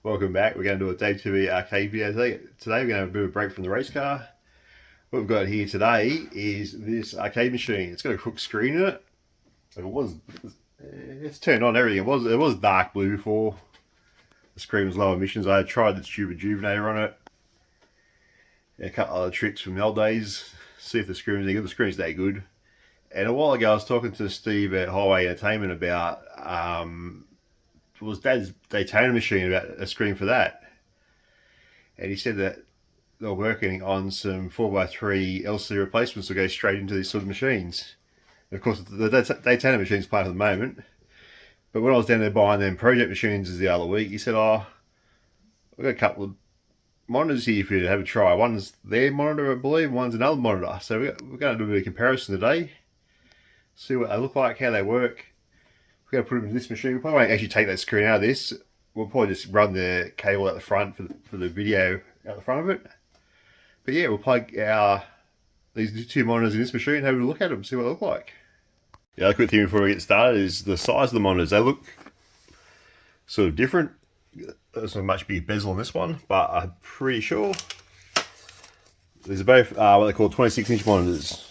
Welcome back. We're going to do a Day 2 arcade video today. Today we're going to have a bit of a break from the race car. What we've got here today is this arcade machine. It's got a crook screen in it. It's turned on everything. It was dark blue before. The screen was low emissions. I tried the tube rejuvenator on it. A couple other tricks from the old days. See if the screen was any good. The screen's that good. And a while ago I was talking to Steve at Highway Entertainment about it was Dad's Daytona machine, about a screen for that. And he said that they're working on some 4x3 LCD replacements to go straight into these sort of machines. And of course the Daytona machine's playing at the moment. But when I was down there buying them project machines the other week, he said, oh, we've got a couple of monitors here for you to have a try. One's their monitor, I believe, and one's another monitor. So we're going to do a bit of comparison today. See what they look like, how they work. We're going to put them in this machine. We probably won't actually take that screen out of this. We'll probably just run the cable out the front for the video out the front of it. But yeah, we'll plug these two monitors in this machine and have a look at them, see what they look like. The other quick thing before we get started is the size of the monitors. They look sort of different. There's not much big bezel on this one, but I'm pretty sure these are both what they call 26-inch monitors.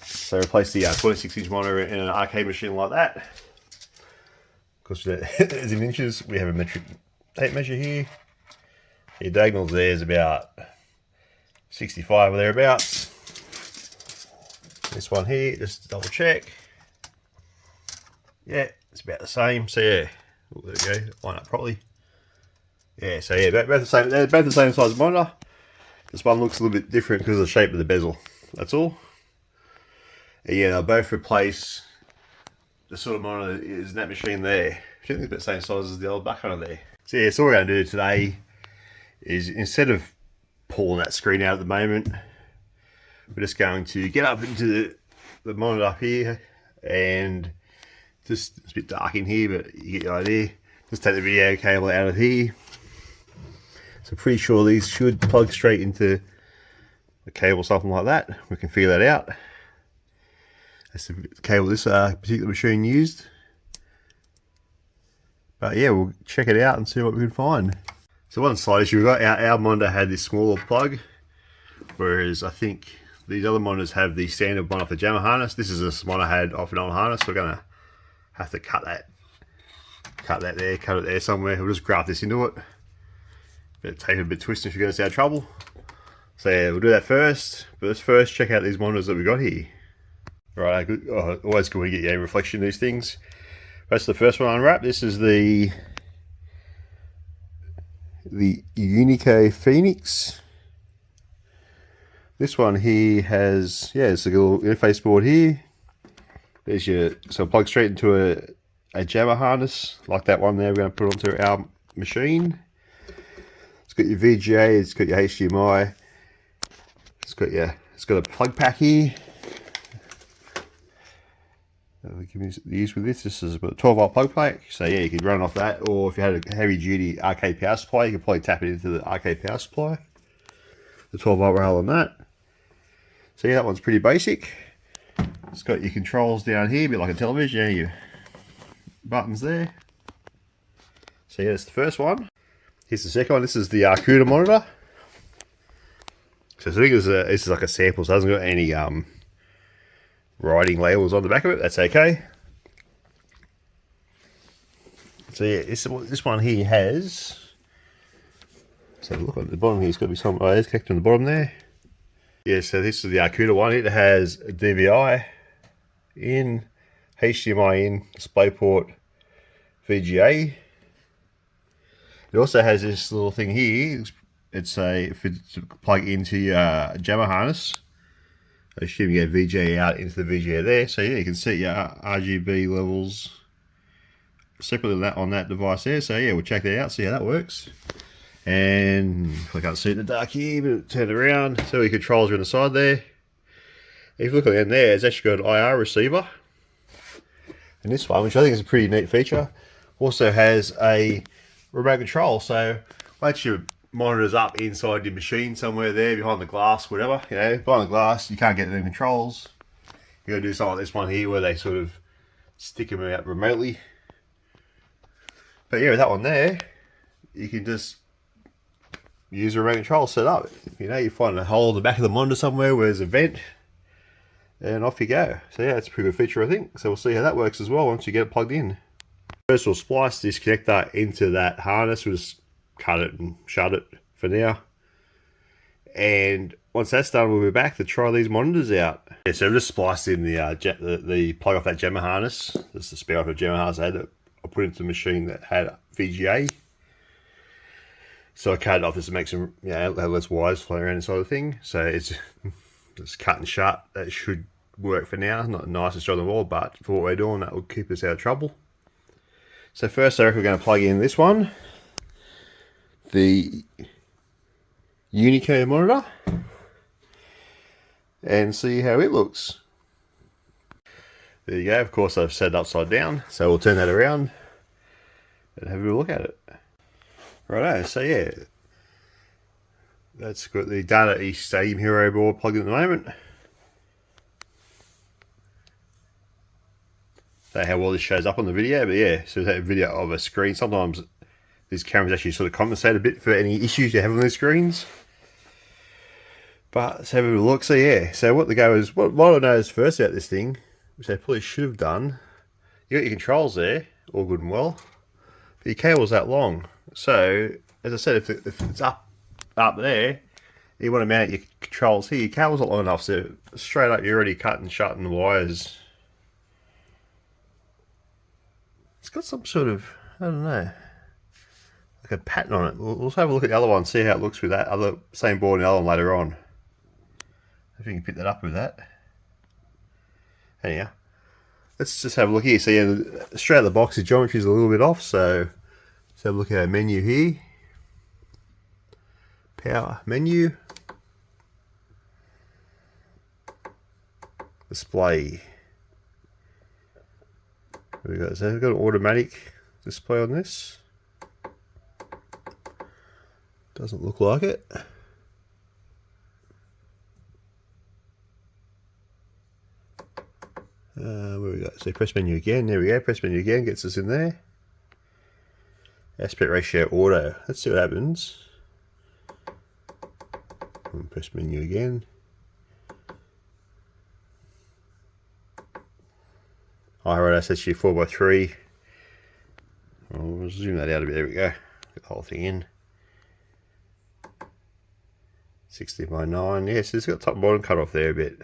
So replace the 26-inch monitor in an arcade machine like that. Of course, as in inches, we have a metric tape measure here. The diagonal there is about 65 or thereabouts. This one here, just to double check. Yeah, it's about the same. So yeah, oh, there we go, line up properly. Yeah, so yeah, both the same. They're both the same size monitor. This one looks a little bit different because of the shape of the bezel. That's all. And yeah, they'll both replace the sort of monitor is in that machine there. I think it's about the same size as the old back monitor there. So yeah, so what we're going to do today is, instead of pulling that screen out at the moment, we're just going to get up into the monitor up here, and just, it's a bit dark in here, but you get the idea. Just take the video cable out of here. So pretty sure these should plug straight into the cable, something like that. We can figure that out. That's the cable this particular machine used. But yeah, we'll check it out and see what we can find. So one slight issue we've got, our monitor had this smaller plug, whereas I think these other monitors have the standard one off the Jamma harness. This is a one I had off an old harness, so we're gonna have to cut it there somewhere. We'll just graft this into it. Take it a bit twisted if you're going to see our trouble. So yeah, we'll do that first. But let's first check out these monitors that we got here. Right, good. Oh, always good to get a reflection of these things. That's the first one unwrapped. This is the Unico Phoenix. This one here has, yeah, it's a little interface board here. There's your, so plug straight into a Jamma harness like that one there. We're going to put onto our machine. It's got your VGA, it's got your HDMI, it's got a plug pack here. Use with this is about a 12-volt plug pack, so yeah, you could run off that, or if you had a heavy-duty arcade power supply, you could probably tap it into the arcade power supply. The 12-volt rail on that. So yeah, that one's pretty basic. It's got your controls down here, a bit like a television, yeah, your buttons there. So yeah, that's the first one. Here's the second one. This is the Arcooda monitor. So I think this is like a sample, so it hasn't got any writing labels on the back of it. That's okay. So yeah, this one here has. So look at the bottom here. It's got to be some. Oh, there's connected on the bottom there. Yeah. So this is the Arcooda one. It has a DVI in, HDMI in, DisplayPort, VGA. It also has this little thing here. It's to plug into your Jamma harness. I assume you get VGA out into the VGA there. So yeah, you can set your RGB levels separately on that device there. So yeah, we'll check that out, see how that works. And I can't see it in the dark here, but turn it around. So your controls are on the side there. If you look at the end there, it's actually got an IR receiver. And this one, which I think is a pretty neat feature, also has a remote control. So once your monitor's up inside your machine somewhere there, behind the glass, whatever, you know, behind the glass, you can't get the controls. You gotta do something like this one here where they sort of stick them out remotely. But yeah, with that one there, you can just use a remote control set up. You know, you find a hole in the back of the monitor somewhere where there's a vent, and off you go. So yeah, it's a pretty good feature, I think. So we'll see how that works as well once you get it plugged in. First we'll splice this connector into that harness. We'll just cut it and shut it for now. And once that's done, we'll be back to try these monitors out. Yeah, so I've just spliced in the plug off that Jamma harness. This is the spare off of Jamma harness I put into the machine that had VGA. So I cut it off just to make some, you know, have less wires flying around inside the thing. So it's just cut and shut. That should work for now. Not the nicest job in the world, but for what we're doing, that will keep us out of trouble. So first, I reckon we're going to plug in this one, the Unico monitor, and see how it looks. There you go. Of course, I've set it upside down, so we'll turn that around and have a look at it. Righto, so yeah, that's got the Data East Stadium Hero board plugged in at the moment. So how well this shows up on the video, but yeah, so that video of a screen. Sometimes these cameras actually sort of compensate a bit for any issues you have on these screens. But let's have a look. So yeah, so what the go is, what I noticed first about this thing, which I probably should have done, you got your controls there, all good and well, but your cable's that long. So as I said, if it's up there, you want to mount your controls here, your cable's not long enough, so straight up you're already cutting and shutting the wires. It's got some sort of, I don't know, like a pattern on it. We'll have a look at the other one, see how it looks with that other same board and the other one later on. If you can pick that up with that. Anyhow, let's just have a look here. So yeah, straight out of the box, the geometry is a little bit off, so let's have a look at our menu here. Power menu. Display. There we go. So we've got an automatic display on this. Doesn't look like it. Where we go? So press menu again. There we go. Press menu again. Gets us in there. Aspect ratio auto. Let's see what happens. And press menu again. Alright, that's actually 4x3. I'll zoom that out a bit. There we go. Get the whole thing in. 60x9. Yes, it's got top and bottom cut off there a bit.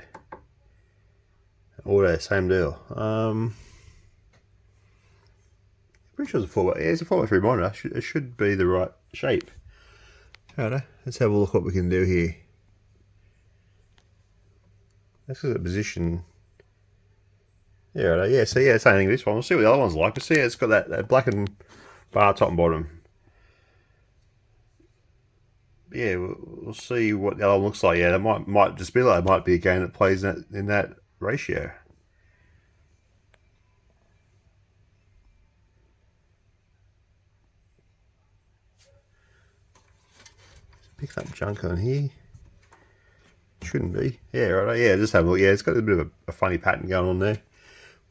Auto, same deal. Pretty sure it's a 4x. Yeah, it's a 4x3 monitor. It should be the right shape. Alright, let's have a look what we can do here. This is a position. Yeah, right, yeah. So yeah, same thing with this one. We'll see what the other one's like. We'll see, it's got that blackened bar top and bottom. Yeah, we'll see what the other one looks like. Yeah, that might just be like, it might be a game that plays in that ratio. Pick up junk on here. Shouldn't be. Yeah, right. Yeah, just have a look. Yeah, it's got a bit of a funny pattern going on there.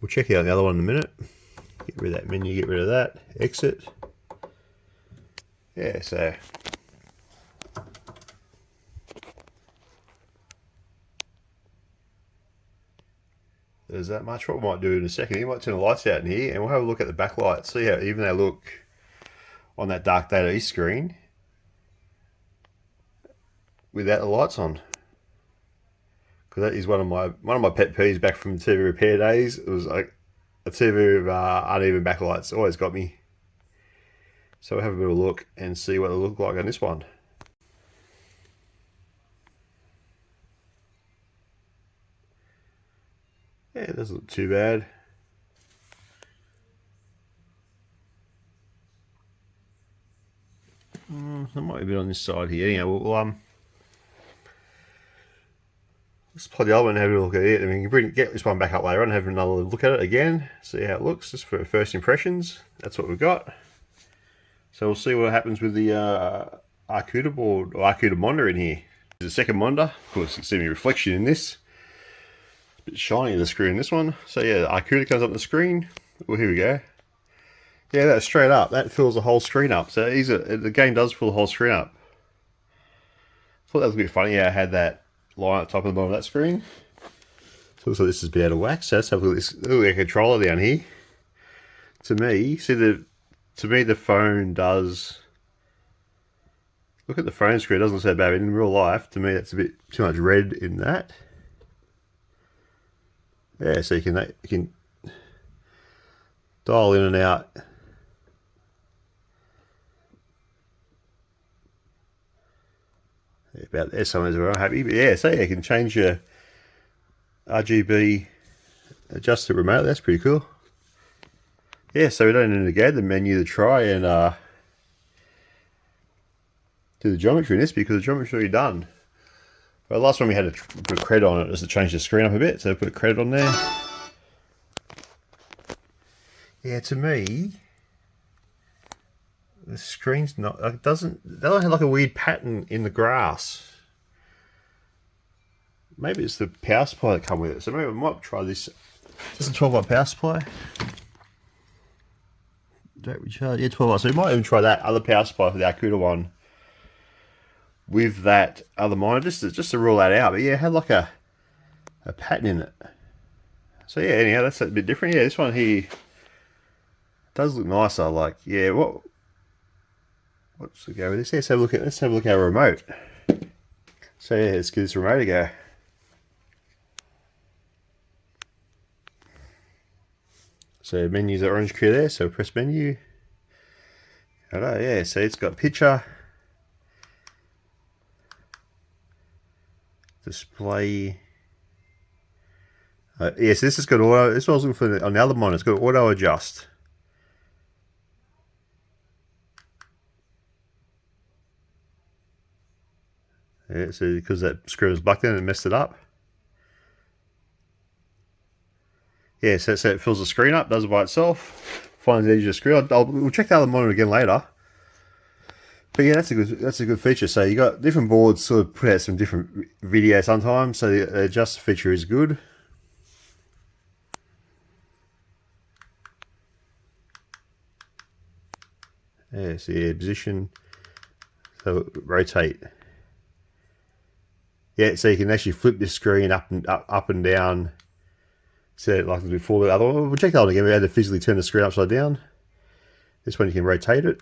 We'll check out the other one in a minute. Get rid of that menu, get rid of that. Exit. Yeah, so. There's that much. What we might do in a second, you might turn the lights out in here and we'll have a look at the backlight. See how even they look on that dark Data East screen without the lights on. Because that is one of my pet peeves back from TV repair days. It was like a TV of uneven backlights always got me. So we'll have a bit of a look and see what they look like on this one. Yeah, it doesn't look too bad. There might be a bit on this side here. Anyhow, we'll let's plug the other one and have a look at it. I mean, you can get this one back up later on and have another look at it again, see how it looks, just for first impressions. That's what we've got. So we'll see what happens with the Arcooda board, or Arcooda monitor in here. There's a second monitor. Of course, you can see me reflection in this. A bit shiny the screen in this one. So yeah, the Arcooda comes up on the screen. Well, here we go. Yeah, that's straight up. That fills the whole screen up. So the game does fill the whole screen up. I thought that was a bit funny. Yeah, I had that line at the top and the bottom of that screen. So looks like this has been out of wax. So let's have a look at this little controller down here. To me, the phone does. Look at the phone screen. It doesn't look so bad. In real life, to me, that's a bit too much red in that. Yeah, so you can dial in and out. Yeah, about there, someone's very happy. But yeah, so you can change your RGB, adjust it remotely. That's pretty cool. Yeah, so we don't need to go to the menu to try and do the geometry in this because the geometry's already done. But last one we had to put a credit on it just to change the screen up a bit, so put a credit on there. Yeah, to me, the screen's not. It doesn't have like a weird pattern in the grass. Maybe it's the power supply that come with it. So maybe I might try this. Just a 12-watt power supply. Don't recharge. Yeah, 12 watts. So we might even try that other power supply for the Arcooda one with that other monitor, just to rule that out. But yeah, it had like a pattern in it. So yeah, anyhow, that's a bit different. Yeah, this one here does look nicer. Like, yeah, what's the go with this? Let's have a look at our remote. So yeah, let's give this remote a go. So menu's are orange clear there, so press menu. Hello, yeah, so it's got picture, display. Yes, this has got auto. This was looking for on the other monitor. It's got auto adjust. Yeah, so because that screw was black then, it messed it up. Yeah, so it fills the screen up, does it by itself. Finds the edge of the screen. We'll check the other monitor again later. But yeah, that's a good feature. So you got different boards sort of put out some different videos sometimes. So the adjust feature is good. Yeah, so yeah, position. So rotate. Yeah, so you can actually flip this screen up and down. So like before the other one. We'll check that one again. We had to physically turn the screen upside down. This one you can rotate it.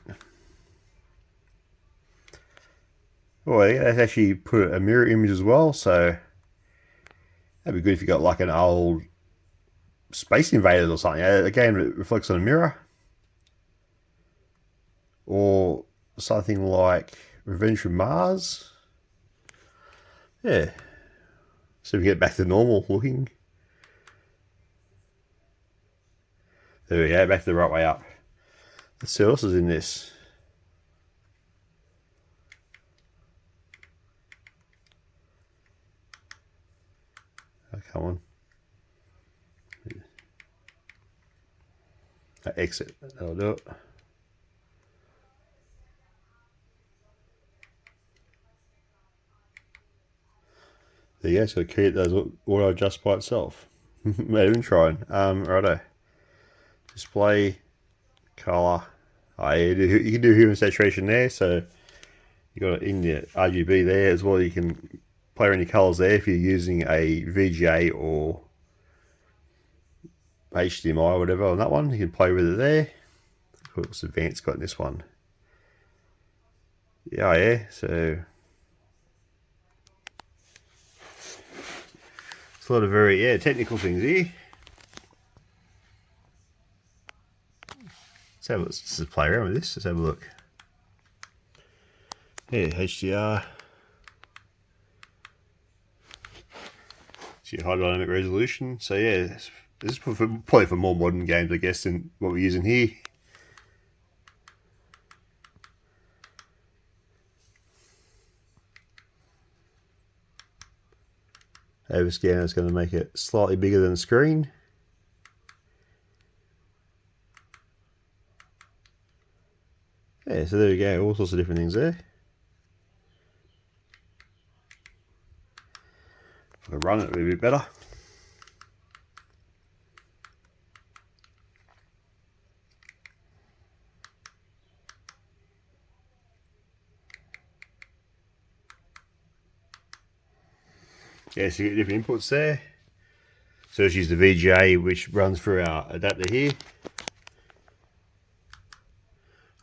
Oh, yeah, that's actually put a mirror image as well. So that'd be good if you got like an old Space Invaders or something. Again, it reflects on a mirror. Or something like Revenge from Mars. Yeah. So we get back to normal looking. There we go, back to the right way up. Let's see what else is in this. Oh, come on. Exit, that'll do it. There you go, so key it does auto adjust by itself. Maybe even trying. Righto. Display, color. Oh, yeah, you can do hue and saturation there, so you got it in the RGB there as well. You can play around your colors there if you're using a VGA or HDMI or whatever on that one. You can play with it there. What's advanced got in this one? Yeah, so it's a lot of very technical things here. Let's just play around with this. Let's have a look. Yeah, HDR. See high dynamic resolution. So yeah, this is probably for more modern games, I guess, than what we're using here. Overscan is going to make it slightly bigger than the screen. Yeah, so there we go, all sorts of different things there. If I can run it, it'll be a bit better. Yeah, so you get different inputs there. So let's use the VGA, which runs through our adapter here.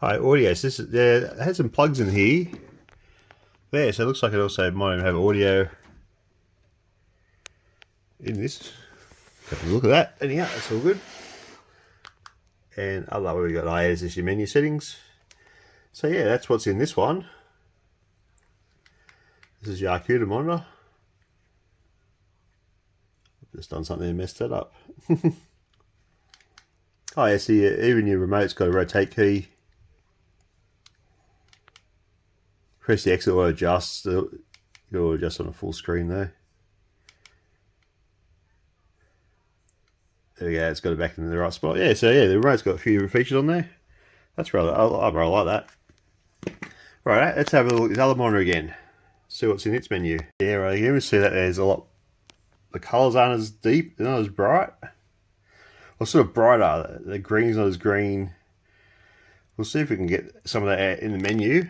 Alright, audio. So this is, it has some plugs in here. There, so it looks like it also might even have audio in this. Have a look at that. Anyhow, that's all good. And other way we got layers is your menu settings. So yeah, that's what's in this one. This is your Arcooda monitor. Just done something and messed that up. Oh yeah, see, even your remote's got a rotate key. Press the X, it will adjust. It'll adjust on a full screen there. There we go, it's got it back in the right spot. Yeah, so yeah, the remote's got a few different features on there. That's rather, I rather like that. Right, let's have a look at this other monitor again. See what's in its menu. Yeah, right, you can see that there's a lot. The colours aren't as deep, they're not as bright. Well, sort of brighter. The green's not as green. We'll see if we can get some of that out in the menu.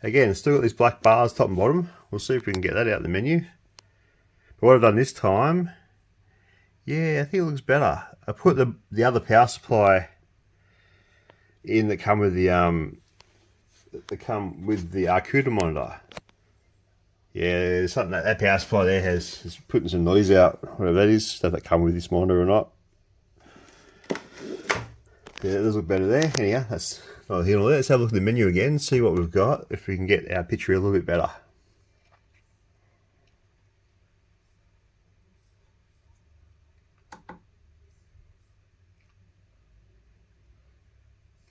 Again, still got these black bars top and bottom. We'll see if we can get that out in the menu. But what I've done this time, yeah, I think it looks better. I put the other power supply in that come with the Arcooda monitor. Yeah, there's something that power supply there is putting some noise out, whatever that is. Does that come with this monitor or not? Yeah, it does look better there. Anyhow, that's not here nor there. Let's have a look at the menu again, see what we've got, if we can get our picture a little bit better.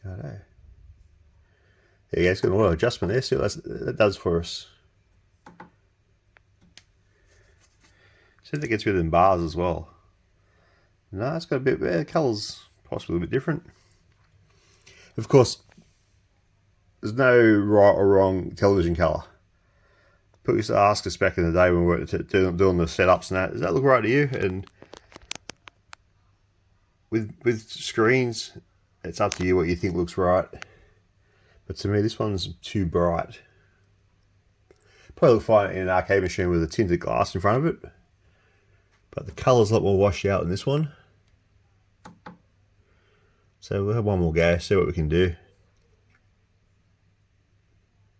Righto. There you go, it's got an auto adjustment there, see what that does for us. See if it gets rid of them bars as well. No, it's got a bit, the colour's possibly a bit different. Of course, there's no right or wrong television colour. People used to ask us back in the day when we were doing the setups and that, does that look right to you? And with screens, it's up to you what you think looks right. But to me, this one's too bright. Probably look fine in an arcade machine with a tinted glass in front of it. But the colour's a lot more washed out in this one. So we'll have one more go, see what we can do.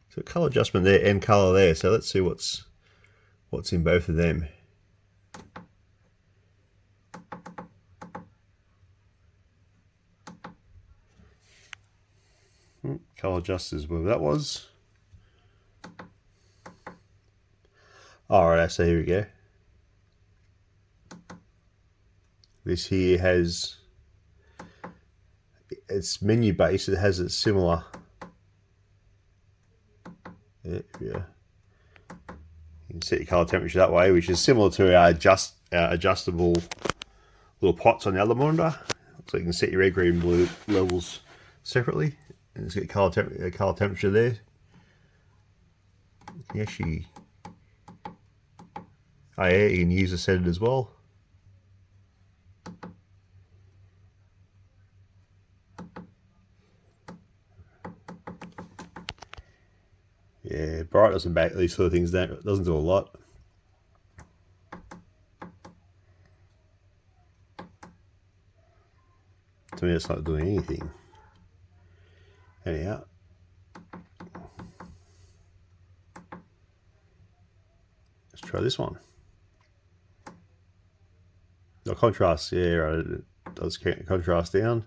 So colour adjustment there and colour there. So let's see what's in both of them. Colour adjusters, where that was. Alright, so here we go. This here has, it's menu based, it has a similar, yeah. You can set your colour temperature that way, which is similar to our adjustable little pots on the other monitor. So you can set your red, green, blue levels separately, and it's got colour temperature there. You can actually, oh yeah, you can use the set it as well. Yeah, brightness and back, these sort of things doesn't do a lot. To me, it's not doing anything. Anyhow, let's try this one. No contrast, yeah, right, it does contrast down.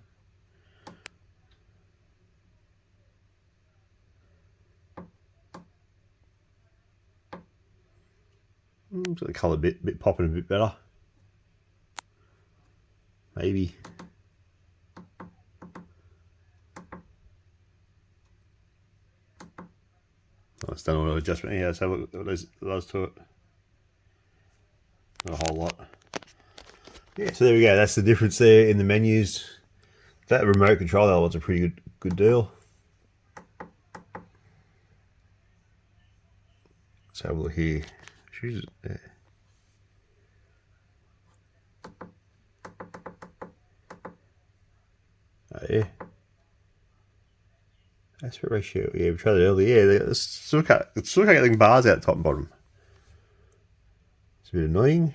So the colour bit popping a bit better. Maybe. Oh, it's done auto adjustment. Yeah, let's have a look at what those to it. Not a whole lot. Yeah, so there we go. That's the difference there in the menus. That remote control element's a pretty good deal. Let's have a look here. Yeah. Oh yeah. Aspect ratio. Yeah, we tried it earlier. Yeah, it's still can't get the bars out top and bottom. It's a bit annoying.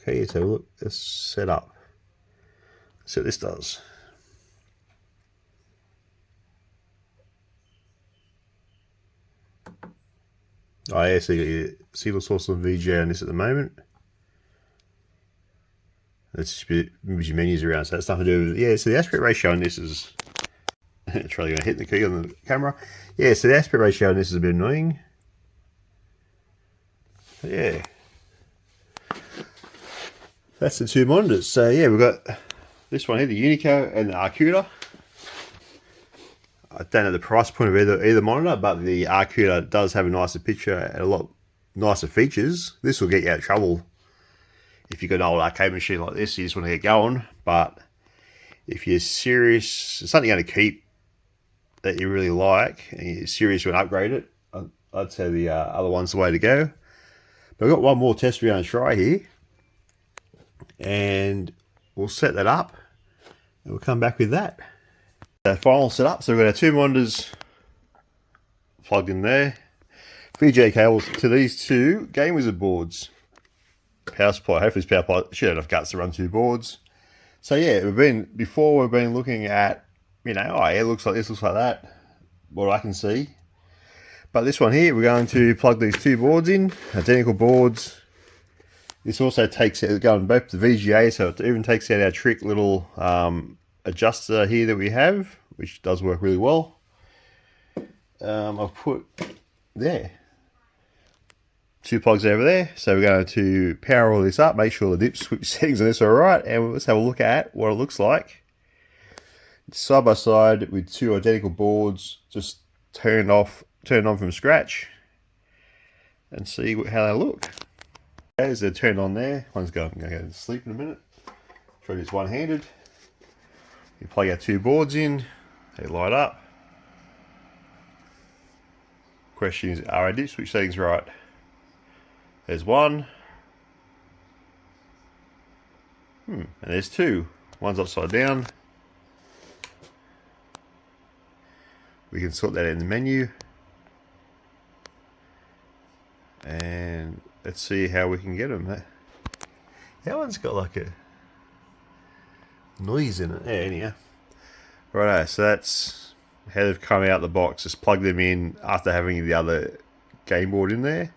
Okay, so look, it's set up. So this does. Oh yeah, so you got your single source on VGA on this at the moment. Let's just move your menus around, so that's nothing to do with, yeah, so the aspect ratio on this is, it's really going to hit the key on the camera. Yeah, so the aspect ratio on this is a bit annoying. But yeah. That's the two monitors. So yeah, we've got this one here, the Unico and the Arcooda. I don't know the price point of either monitor, but the Arcooda does have a nicer picture and a lot nicer features. This will get you out of trouble if you've got an old arcade machine like this. You just want to get going, but if you're serious, it's something you're going to keep that you really like, and you're serious to upgrade it, I'd say the other one's the way to go. But we've got one more test we're going to try here, and we'll set that up, and we'll come back with that. The final setup, so we've got our two monitors plugged in there, VGA cables to these two Game Wizard boards. Power supply, hopefully this power supply should have enough guts to run two boards. So yeah, we've been looking at, you know, oh yeah, it looks like this, looks like that, what I can see. But this one here, we're going to plug these two boards in, identical boards. This also takes it going both to VGA, so it even takes out our trick little adjuster here that we have, which does work really well. I've put there two plugs over there, so we're going to power all this up, make sure the dip switch settings on this are right, and let's have a look at what it looks like side by side with two identical boards just turned on from scratch, and see how they look. As they're turned on there, one's going to go to sleep in a minute. Try this one-handed. You plug our two boards in, they light up. Question is, are our dip switch settings right? There's one. And there's two. One's upside down. We can sort that in the menu. And let's see how we can get them. That one's got like a noise in it. Yeah, anyhow. Righto, so that's how they've come out of the box. Just plug them in after having the other game board in there.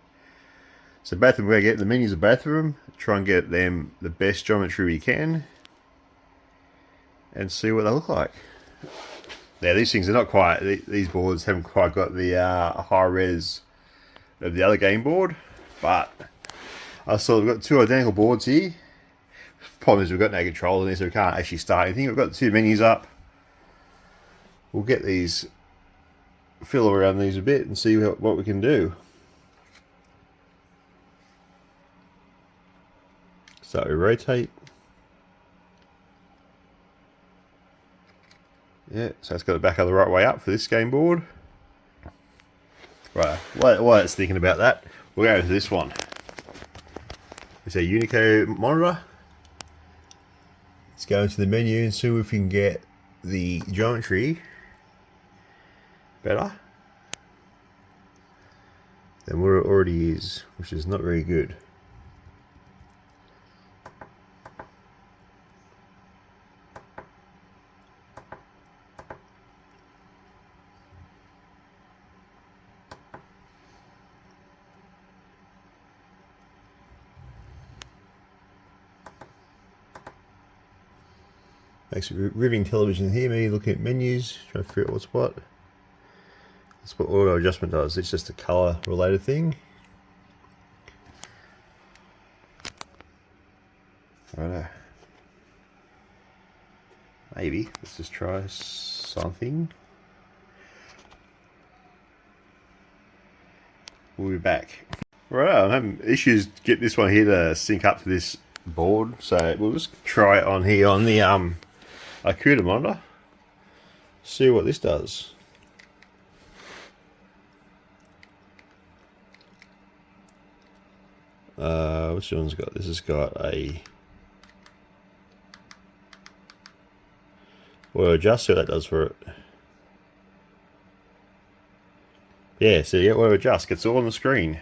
So both of them, we're going to get the menus of both of them, try and get them the best geometry we can, and see what they look like. Now these things are not quite, these boards haven't quite got the high res of the other game board, but I saw we've got two identical boards here. Problem is we've got no control in this, so we can't actually start anything. We've got the two menus up. We'll get these, fiddle around these a bit and see what we can do. So we rotate. Yeah, so it's got it back the right way up for this game board. Right, while it's thinking about that, we'll go to this one. It's a Unico monitor. Let's go into the menu and see if we can get the geometry better than what it already is, which is not very good. Makes a riveting television here, me looking at menus, trying to figure out what's what. That's what auto adjustment does, it's just a colour related thing. Righto. Maybe, let's just try something. We'll be back. Right, I'm having issues to get this one here to sync up to this board. So we'll just try it on here on the Arcooda monitor. See what this does. Which one's got? This has got a adjust. See what that does for it. Yeah, so yeah, auto adjust. It's all on the screen.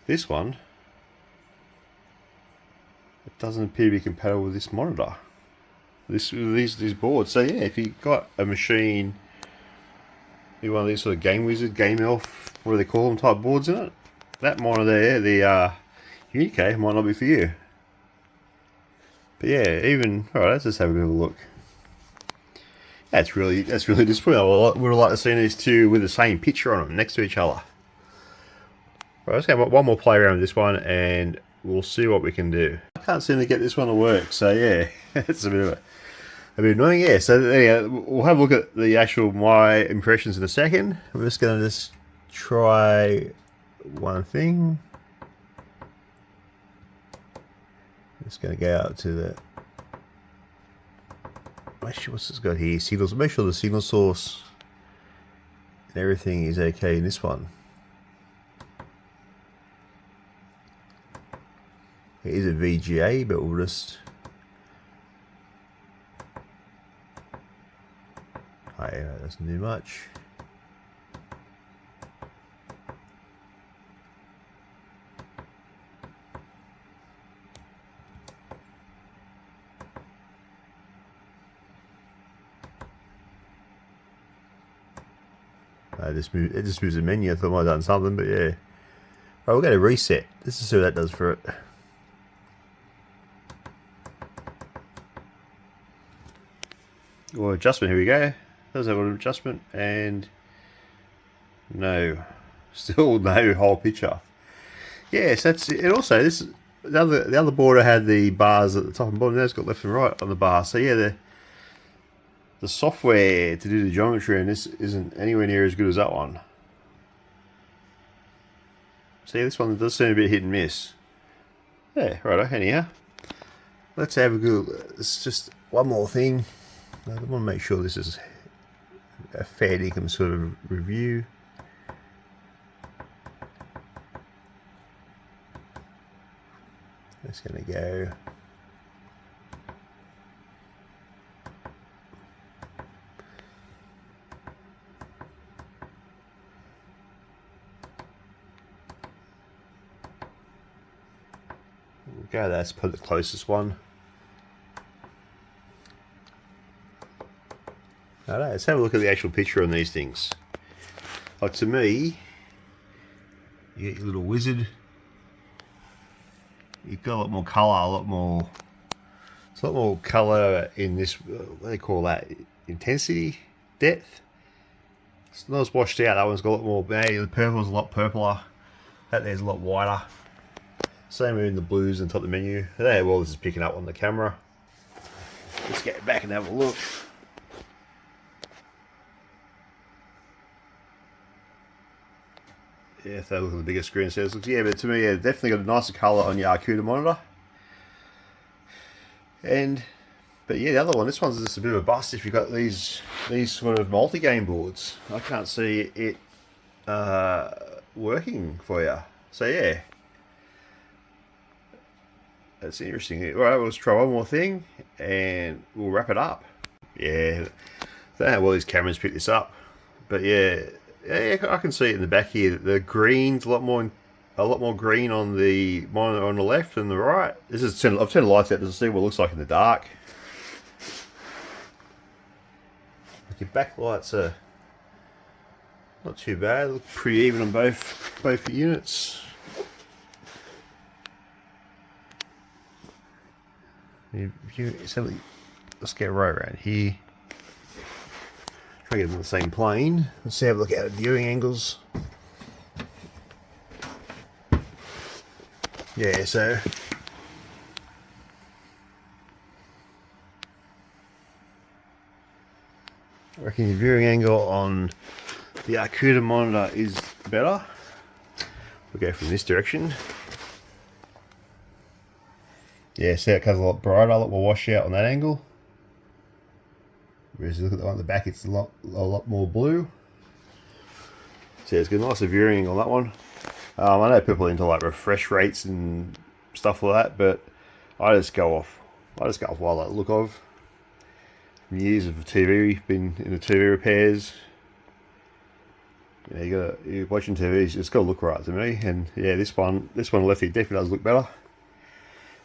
This one, it doesn't appear to be compatible with this monitor. These boards. So yeah, if you got a machine, one of these sort of Game Wizard, Game Elf, what do they call them, type boards in it, that monitor there, the Unico, might not be for you. But yeah, even alright, let's just have a bit of a look. That's really disappointing. I would have liked to see these two with the same picture on them next to each other. Right, let's have one more play around with this one and we'll see what we can do. I can't seem to get this one to work, so yeah, it's a bit annoying. Yeah, so yeah, we'll have a look at the actual my impressions in a second. I'm just going to try one thing. Just going to go out to the, what's this got here? Signals. Make sure the signal source and everything is okay in this one. It is a VGA, but we'll just. That doesn't do much. It just moves the menu. I thought I might have done something, but yeah. Right, we'll go to reset. Let's just see what that does for it. Well, adjustment, here we go. Does have an adjustment, and no, still no whole picture. Yes, that's it. And also, this the other board had the bars at the top and bottom. Now it's got left and right on the bar. So yeah, the software to do the geometry and this isn't anywhere near as good as that one. See, this one does seem a bit hit and miss. Yeah, right. Anyhow, let's have a good. It's just one more thing. I want to make sure this is a fair income sort of review. It's going to go. Okay, that's probably the closest one. Alright, let's have a look at the actual picture on these things. Like, to me, you get your little wizard. You've got a lot more colour, it's a lot more colour in this, what do they call that? Intensity? Depth? It's not as washed out. That one's got a lot more, the purple's a lot purpler. That there's a lot whiter. Same in the blues and top of the menu. There, well, this is picking up on the camera. Let's get back and have a look. Yeah, if they look at the bigger screen, says, yeah, but to me, yeah, definitely got a nicer colour on your Arcooda monitor. But yeah, the other one, this one's just a bit of a bust if you've got these sort of multi-game boards. I can't see it working for you. So yeah, that's interesting. Alright, let's try one more thing and we'll wrap it up. Yeah, I don't know how well these cameras pick this up, but yeah, I can see it in the back here. The green's a lot more green on the monitor on the left than the right. I've turned the lights out to see what it looks like in the dark. Your backlights are not too bad. Look pretty even on both units. Let's get right around here. Try to get them on the same plane. Let's have a look at viewing angles. Yeah, so I reckon your viewing angle on the Arcooda monitor is better. We'll go from this direction. Yeah, see it comes a lot brighter, a lot more wash out on that angle. Whereas you look at the one at the back, it's a lot more blue. So it's got a nicer viewing on that one. I know people are into like refresh rates and stuff like that, but I just go off what I like the look of. From years of TV, been in the TV repairs. You know, you're watching TV, it's got to look right to me. And yeah, this one lefty definitely does look better.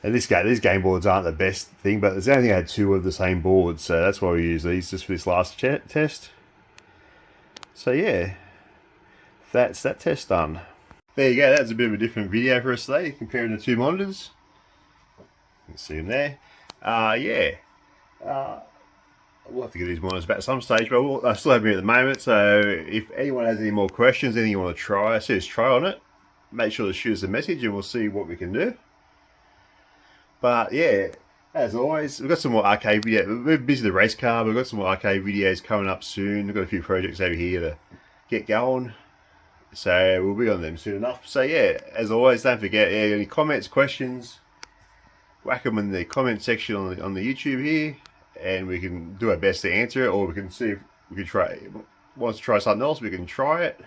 And these game boards aren't the best thing, but there's only had 2 of the same board, so that's why we use these just for this last test. So yeah, that's that test done. There you go, that's a bit of a different video for us today, comparing the 2 monitors. You can see them there. We'll have to get these monitors back at some stage, but I still have them here at the moment, so if anyone has any more questions, anything you want to try, serious try on it, make sure to shoot us a message and we'll see what we can do. But yeah, as always, we've got some more arcade videos. We're busy with the race car, but we've got some more arcade videos coming up soon. We've got a few projects over here to get going, so we'll be on them soon enough. So yeah, as always, don't forget, any comments, questions, whack them in the comment section on the YouTube here, and we can do our best to answer it, or we can see if we can try. Wants to try something else, we can try it.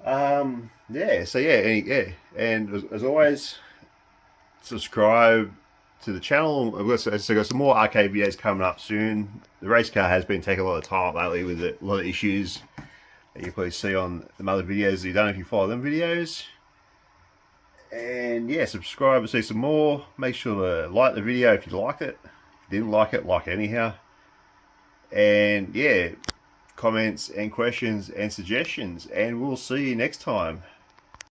Yeah. So yeah, and as always, subscribe to the channel. We've got some more arcade videos coming up soon. The race car has been taking a lot of time lately with a lot of issues that you probably see on the other videos that you don't know if you follow them videos. And yeah, subscribe to see some more. Make sure to like the video if you liked it. If you didn't like it anyhow. And yeah, comments and questions and suggestions, and we'll see you next time.